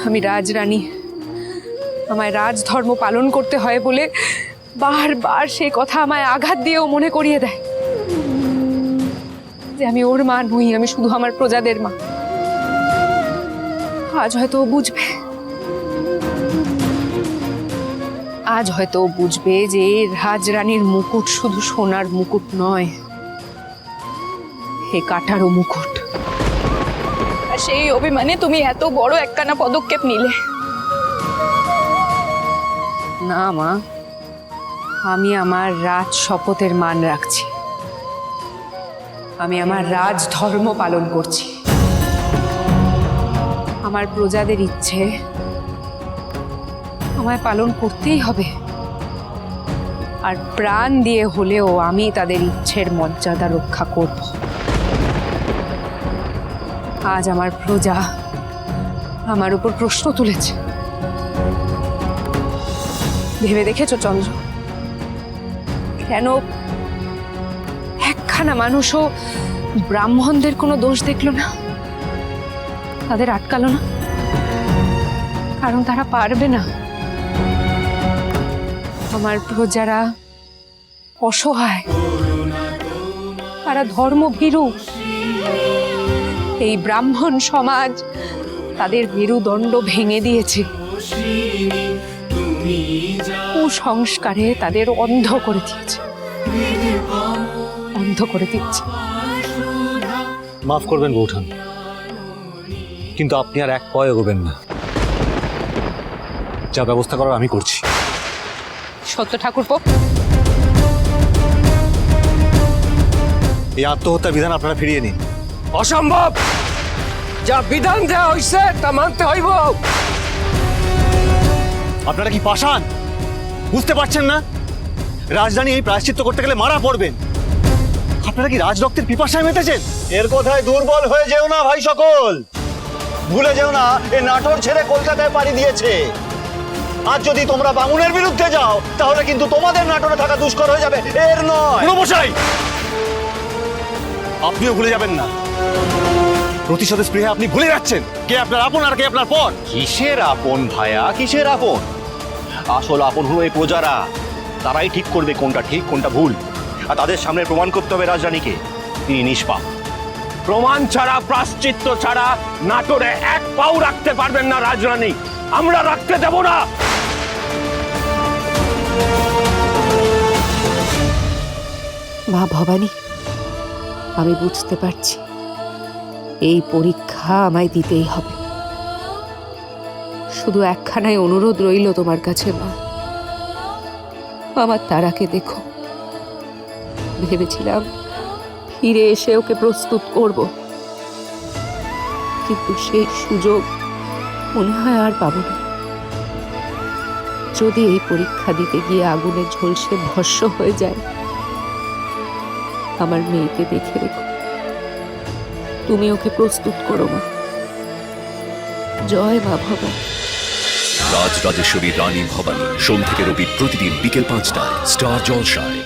আমি রাজরানী, আমায় রাজধর্ম পালন করতে হয় বলে বারবার সেই কথা আমায় আঘাত দিয়েও মনে করিয়ে দেয় যে আমি ওর মা নই, আমি শুধু আমার প্রজাদের মা। আজ হয়তো ও বুঝবে, আজ হয়তো ও বুঝবে যে রাজরানীর মুকুট শুধু সোনার মুকুট নয়, এ কাঁটারও মুকুট। আর সেই অভিমানে তুমি এত বড় একখানা পদক্ষেপ নিলে। না মা, আমি আমার রাজ শপথের মান রাখছি, আমি আমার রাজ ধর্ম পালন করছি। আমার প্রজাদের ইচ্ছে আমায় পালন করতেই হবে, আর প্রাণ দিয়ে হলেও আমি তাদের ইচ্ছের মর্যাদা রক্ষা করব। আজ আমার প্রজা আমার উপর প্রশ্ন তুলেছে। ভেবে দেখেছো চন্দ্র, কেন একখানা মানুষও ব্রাহ্মণদের কোনো দোষ দেখলো না, তাদের আটকালো না? কারণ তারা পারবে না। আমার প্রজারা অসহায়, তারা ধর্মভীরু। এই ব্রাহ্মণ সমাজ তাদের মেরুদণ্ড ভেঙে দিয়েছে, কুসংস্কারে তাদের অন্ধ করে দিয়েছে, অন্ধ করে দিয়েছে। মাফ করবেন বৌঠান, কিন্তু আপনি আর এক পয় এগোবেন না। যা ব্যবস্থা করার আমি করছি। সত্য ঠাকুরপো, এই আত্মহত্যার বিধান আপনারা ফিরিয়ে নিন। অসম্ভব! যা বিধান দেওয়া হয়েছে তা মানতে হইব। আপনারা কি পাষাণ? বুঝতে পারছেন না রাজধানী এই প্রায়শ্চিত্ত করতে গেলে মারা পড়বেন? আপনারা কি রাজরক্তের পিপাসায় মেতেছেন? এর কথায় দুর্বল হয়ে যেও না ভাই সকল, ভুলে যেও না এ নাটোর ছেড়ে কলকাতায় পাড়ি দিয়েছে। আজ যদি তোমরা বামুনের বিরুদ্ধে যাও তাহলে কিন্তু তোমাদের নাটোরে থাকা দুষ্কর হয়ে যাবে, এর নয়। মশাই, আপনিও ভুলে যাবেন না, প্রতিশোধের স্পৃহে আপনি ভুলে যাচ্ছেন কে আপনার আপন আর কে আপনার পর। কিসের আপন ভাইয়া, কিসের আপন? আসল আপন হলো এই প্রজারা। তারাই ঠিক করবে কোনটা ঠিক কোনটা ভুল, আর তাদের সামনে প্রমাণ করতে হবে রাজরানীকে তিনি নিষ্পাপ। প্রমাণ ছাড়া, প্রায়শ্চিত্ত ছাড়া নাটোরে এক পাও রাখতে পারবেন না রাজরানী। আমরা রাখতে দেব না। মা ভবানী, আমি বুঝতে পারছি এই পরীক্ষা আমায় দিতেই হবে। শুধু একখানাই অনুরোধ রইল তোমার কাছে মা, আমার তারাকে দেখো। ভেবেছিলাম ফিরে এসে ওকে প্রস্তুত করব, কিন্তু সেই সুযোগ মনে হয় আর পাবো না। যদি এই পরীক্ষা দিতে গিয়ে আগুনে ঝলসে ভস্ম হয়ে যায়, আমার মেয়েকে দেখে রেখো, তুমি ওকে প্রস্তুত করো মা। জয় মা ভবানী। রাজরাজেশ্বরী রানী ভবানী, সোম থেকে রবি প্রতিদিন বিকেল 5টায় স্টার জলসায়।